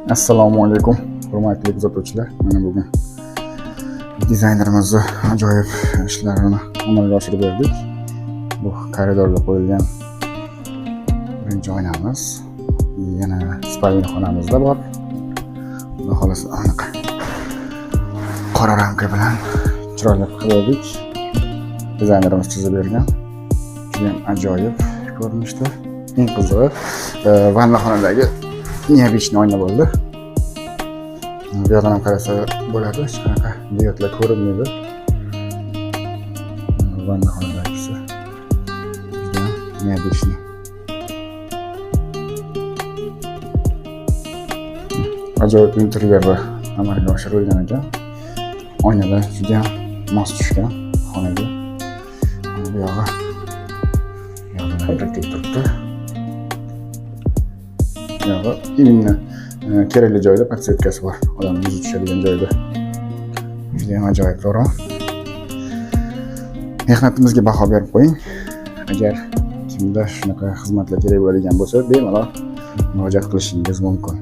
Assalomu alaykum, hurmatli kuzatuvchilar. Mana bugun dizaynerimizni ajoyib ishlarini amalga oshirib berdik. Bu koridorga qo'yilgan birinchi oynamiz. Yana spalni xonamizda bor. Xudo xolasa aniq qora ramka bilan chiroyli qildik. Dizaynerimiz chizib bergan. Juda ham ajoyib ko'rinishda. Eng qizig'i vanna xonadagi neobычный oyna bo'ldi. Bu yerdan ham qarasa bo'ladi, hech qanaqa diodlar ko'rinmaydi. Vanna xonadagisi juda neobычный. Ajoyib interyerda amalga oshirilgan ekan. Oynalar juda mos tushgan xonaga. Bu yog'i yog'idan turibdi. Именно kerakli joyda podsetkasi bor. Odamning yuzi tushadigan joyda. Juda ham ajoyib o'rin. Mehnatimizga baho berib qo'ying. Agar kimda shunaqa xizmatlar kerak bo'ladigan bo'lsa, bemalol murojaat qilishingiz mumkin.